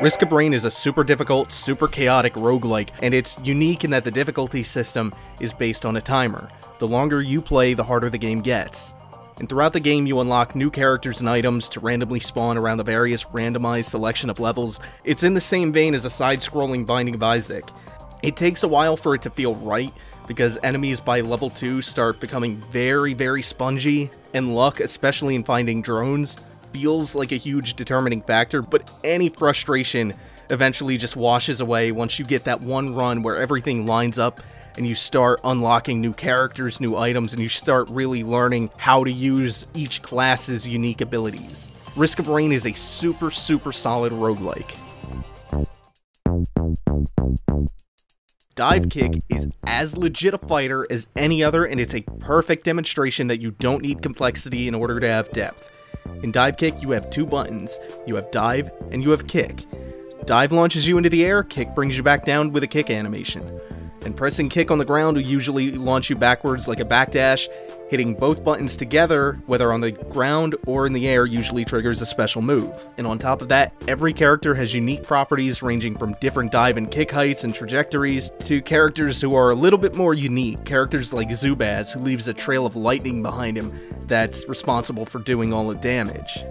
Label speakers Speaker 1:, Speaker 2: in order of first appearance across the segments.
Speaker 1: Risk of Rain is a super difficult, super chaotic roguelike, and it's unique in that the difficulty system is based on a timer. The longer you play, the harder the game gets. And throughout the game, you unlock new characters and items to randomly spawn around the various randomized selection of levels. It's in the same vein as a side-scrolling Binding of Isaac. It takes a while for it to feel right, because enemies by level 2 start becoming very spongy, and luck, especially in finding drones, feels like a huge determining factor, but any frustration eventually just washes away once you get that one run where everything lines up and you start unlocking new characters, new items, and you start really learning how to use each class's unique abilities. Risk of Rain is a super solid roguelike. Dive Kick is as legit a fighter as any other, and it's a perfect demonstration that you don't need complexity in order to have depth. In Dive Kick, you have two buttons. You have Dive, and you have Kick. Dive launches you into the air, Kick brings you back down with a kick animation. And pressing Kick on the ground will usually launch you backwards like a backdash. Hitting both buttons together, whether on the ground or in the air, usually triggers a special move. And on top of that, every character has unique properties ranging from different dive and kick heights and trajectories to characters who are a little bit more unique. Characters like Zubaz, who leaves a trail of lightning behind him that's responsible for doing all the damage.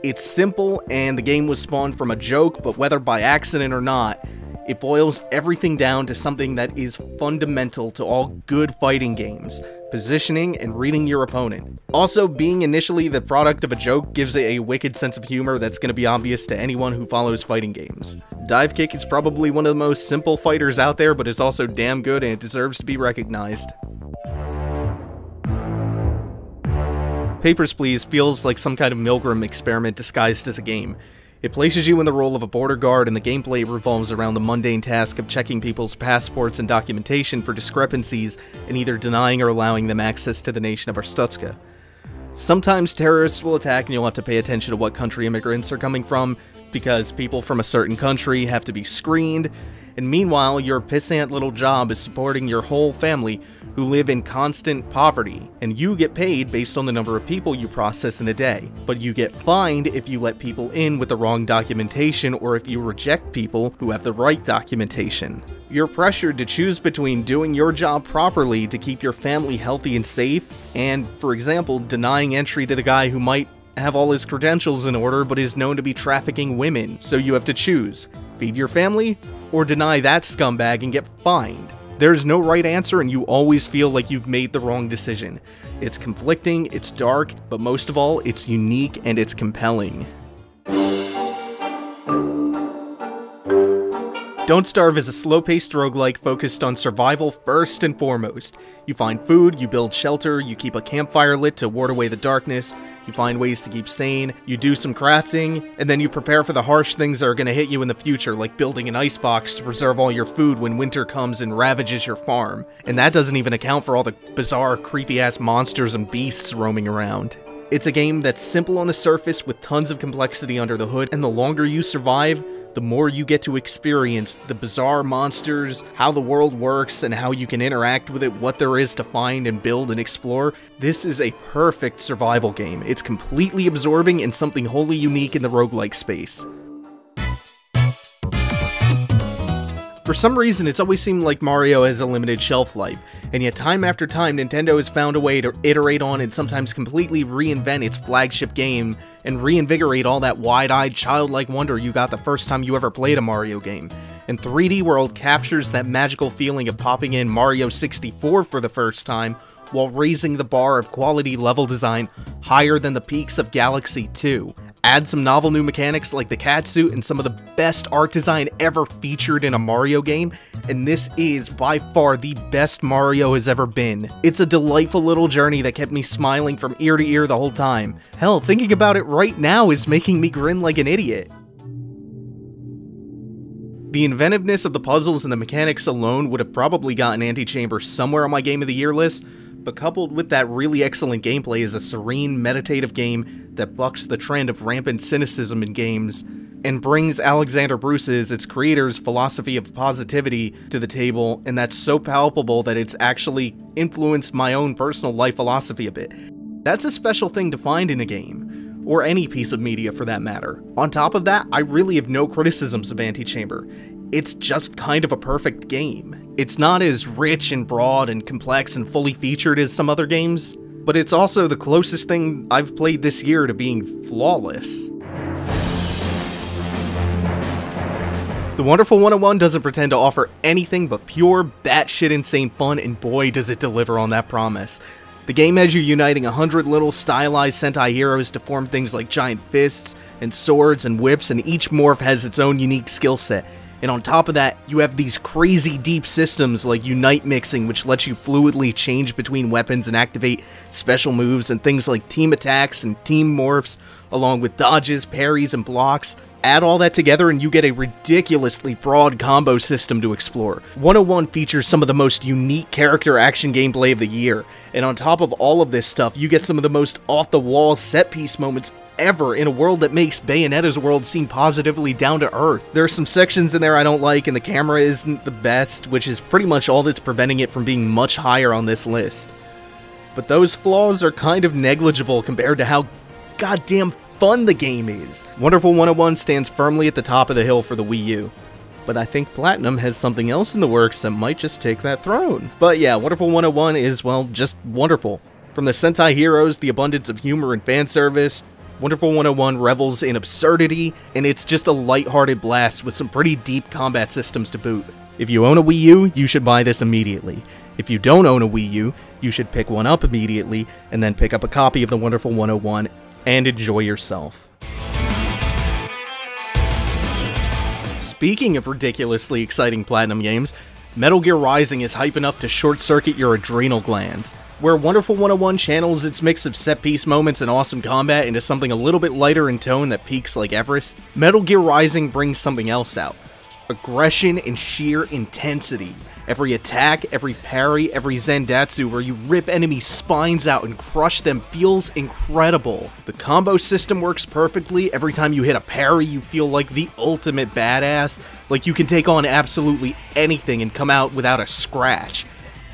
Speaker 1: It's simple, and the game was spawned from a joke, but whether by accident or not, it boils everything down to something that is fundamental to all good fighting games: positioning and reading your opponent. Also, being initially the product of a joke gives it a wicked sense of humor that's going to be obvious to anyone who follows fighting games. Dive Kick is probably one of the most simple fighters out there, but it's also damn good and it deserves to be recognized. Papers, Please feels like some kind of Milgram experiment disguised as a game. It places you in the role of a border guard, and the gameplay revolves around the mundane task of checking people's passports and documentation for discrepancies and either denying or allowing them access to the nation of Arstutska. Sometimes terrorists will attack and you'll have to pay attention to what country immigrants are coming from, because people from a certain country have to be screened, and meanwhile your pissant little job is supporting your whole family who live in constant poverty, and you get paid based on the number of people you process in a day. But you get fined if you let people in with the wrong documentation or if you reject people who have the right documentation. You're pressured to choose between doing your job properly to keep your family healthy and safe, and, for example, denying entry to the guy who might have all his credentials in order but is known to be trafficking women. So you have to choose: feed your family or deny that scumbag and get fined. There's no right answer, and you always feel like you've made the wrong decision. It's conflicting, it's dark, but most of all, it's unique and it's compelling. Don't Starve is a slow-paced roguelike focused on survival first and foremost. You find food, you build shelter, you keep a campfire lit to ward away the darkness, you find ways to keep sane, you do some crafting, and then you prepare for the harsh things that are going to hit you in the future, like building an icebox to preserve all your food when winter comes and ravages your farm. And that doesn't even account for all the bizarre, creepy-ass monsters and beasts roaming around. It's a game that's simple on the surface with tons of complexity under the hood, and the longer you survive, the more you get to experience the bizarre monsters, how the world works, and how you can interact with it, what there is to find and build and explore. This is a perfect survival game. It's completely absorbing and something wholly unique in the roguelike space. For some reason, it's always seemed like Mario has a limited shelf life, and yet time after time, Nintendo has found a way to iterate on and sometimes completely reinvent its flagship game and reinvigorate all that wide-eyed, childlike wonder you got the first time you ever played a Mario game. And 3D World captures that magical feeling of popping in Mario 64 for the first time, while raising the bar of quality level design higher than the peaks of Galaxy 2. Add some novel new mechanics like the catsuit and some of the best art design ever featured in a Mario game, and this is by far the best Mario has ever been. It's a delightful little journey that kept me smiling from ear to ear the whole time. Hell, thinking about it right now is making me grin like an idiot. The inventiveness of the puzzles and the mechanics alone would have probably gotten Antichamber somewhere on my Game of the Year list, but coupled with that really excellent gameplay is a serene, meditative game that bucks the trend of rampant cynicism in games and brings Alexander Bruce's, its creator's, philosophy of positivity to the table, and that's so palpable that it's actually influenced my own personal life philosophy a bit. That's a special thing to find in a game, or any piece of media for that matter. On top of that, I really have no criticisms of Antichamber. It's just kind of a perfect game. It's not as rich and broad and complex and fully featured as some other games, but it's also the closest thing I've played this year to being flawless. The Wonderful 101 doesn't pretend to offer anything but pure, batshit insane fun, and boy does it deliver on that promise. The game has you uniting 100 little stylized Sentai heroes to form things like giant fists, and swords, and whips, and each morph has its own unique skill set. And on top of that, you have these crazy deep systems like Unite Mixing, which lets you fluidly change between weapons and activate special moves, and things like team attacks and team morphs, along with dodges, parries, and blocks. Add all that together and you get a ridiculously broad combo system to explore. 101 features some of the most unique character action gameplay of the year, and on top of all of this stuff, you get some of the most off-the-wall set-piece moments ever in a world that makes Bayonetta's world seem positively down to earth. There are some sections in there I don't like, and the camera isn't the best, which is pretty much all that's preventing it from being much higher on this list. But those flaws are kind of negligible compared to how goddamn fun the game is. Wonderful 101 stands firmly at the top of the hill for the Wii U. But I think Platinum has something else in the works that might just take that throne. But yeah, Wonderful 101 is, well, just wonderful. From the Sentai heroes, the abundance of humor and fan service, Wonderful 101 revels in absurdity, and it's just a lighthearted blast with some pretty deep combat systems to boot. If you own a Wii U, you should buy this immediately. If you don't own a Wii U, you should pick one up immediately, and then pick up a copy of the Wonderful 101 and enjoy yourself. Speaking of ridiculously exciting Platinum games, Metal Gear Rising is hype enough to short-circuit your adrenal glands. Where Wonderful 101 channels its mix of set-piece moments and awesome combat into something a little bit lighter in tone that peaks like Everest, Metal Gear Rising brings something else out. Aggression and sheer intensity. Every attack, every parry, every Zendatsu where you rip enemies' spines out and crush them feels incredible. The combo system works perfectly. Every time you hit a parry, you feel like the ultimate badass. Like you can take on absolutely anything and come out without a scratch.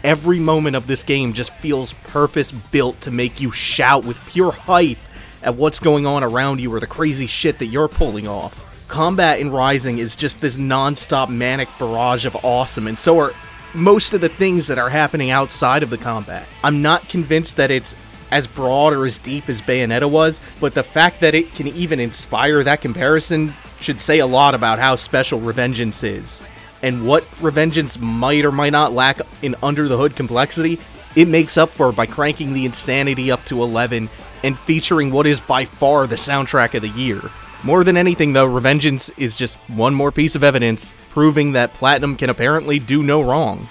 Speaker 1: Every moment of this game just feels purpose-built to make you shout with pure hype at what's going on around you or the crazy shit that you're pulling off. Combat in Rising is just this non-stop manic barrage of awesome, and so are most of the things that are happening outside of the combat. I'm not convinced that it's as broad or as deep as Bayonetta was, but the fact that it can even inspire that comparison should say a lot about how special Revengeance is. And what Revengeance might or might not lack in under-the-hood complexity, it makes up for by cranking the insanity up to 11 and featuring what is by far the soundtrack of the year. More than anything though, Revengeance is just one more piece of evidence proving that Platinum can apparently do no wrong.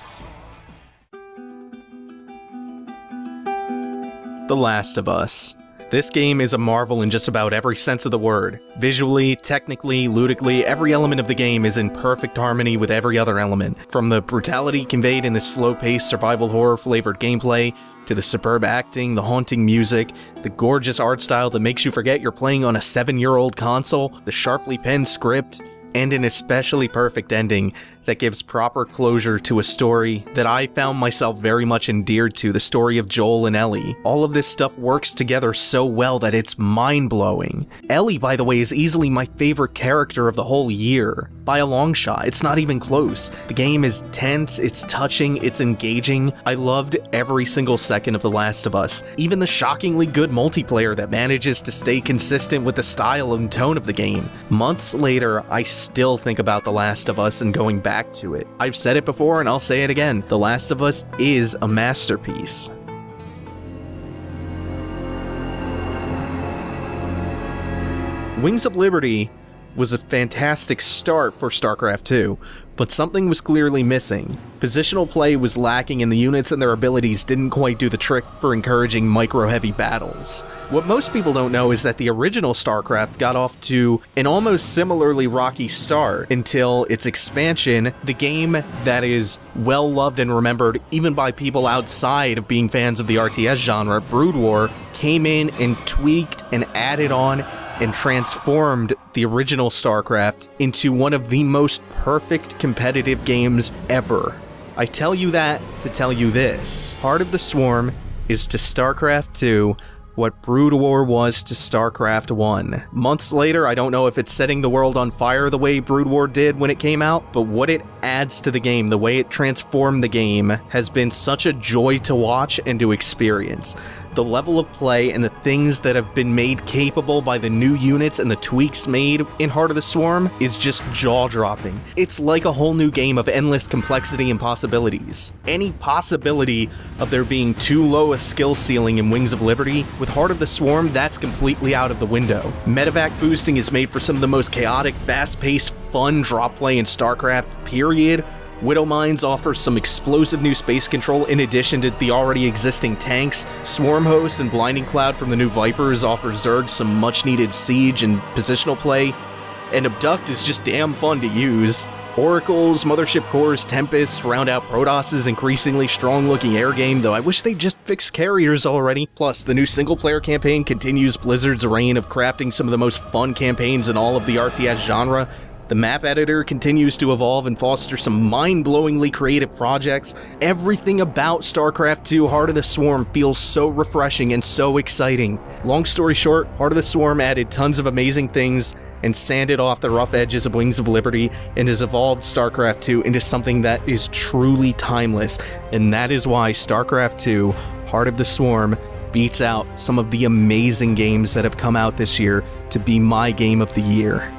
Speaker 1: The Last of Us. This game is a marvel in just about every sense of the word. Visually, technically, ludically, every element of the game is in perfect harmony with every other element. From the brutality conveyed in this slow-paced survival horror-flavored gameplay, to the superb acting, the haunting music, the gorgeous art style that makes you forget you're playing on a 7-year-old console, the sharply penned script, and an especially perfect ending that gives proper closure to a story that I found myself very much endeared to, the story of Joel and Ellie. All of this stuff works together so well that it's mind-blowing. Ellie, by the way, is easily my favorite character of the whole year. By a long shot, it's not even close. The game is tense, it's touching, it's engaging. I loved every single second of The Last of Us. Even the shockingly good multiplayer that manages to stay consistent with the style and tone of the game. Months later, I still think about The Last of Us and going back to it. I've said it before and I'll say it again. The Last of Us is a masterpiece. Wings of Liberty was a fantastic start for Starcraft 2, but something was clearly missing. Positional play was lacking and the units and their abilities didn't quite do the trick for encouraging micro-heavy battles. What most people don't know is that the original Starcraft got off to an almost similarly rocky start until its expansion, the game that is well loved and remembered even by people outside of being fans of the RTS genre, Brood War, came in and tweaked and added on and transformed the original Starcraft into one of the most perfect competitive games ever. I tell you that to tell you this. Heart of the Swarm is to Starcraft 2 what Brood War was to Starcraft 1. Months later, I don't know if it's setting the world on fire the way Brood War did when it came out, but what it adds to the game, the way it transformed the game, has been such a joy to watch and to experience. The level of play and the things that have been made capable by the new units and the tweaks made in Heart of the Swarm is just jaw-dropping. It's like a whole new game of endless complexity and possibilities. Any possibility of there being too low a skill ceiling in Wings of Liberty, with Heart of the Swarm, that's completely out of the window. Medevac boosting is made for some of the most chaotic, fast-paced, fun drop play in StarCraft, period. Widow Mines offers some explosive new space control in addition to the already existing tanks. Swarm Host and Blinding Cloud from the new Vipers offer Zerg some much-needed siege and positional play. And Abduct is just damn fun to use. Oracles, Mothership Cores, Tempests round out Protoss's increasingly strong-looking air game, though I wish they'd just fix carriers already. Plus, the new single-player campaign continues Blizzard's reign of crafting some of the most fun campaigns in all of the RTS genre. The map editor continues to evolve and foster some mind-blowingly creative projects. Everything about StarCraft 2 Heart of the Swarm feels so refreshing and so exciting. Long story short, Heart of the Swarm added tons of amazing things and sanded off the rough edges of Wings of Liberty and has evolved StarCraft 2 into something that is truly timeless. And that is why StarCraft 2 Heart of the Swarm beats out some of the amazing games that have come out this year to be my game of the year.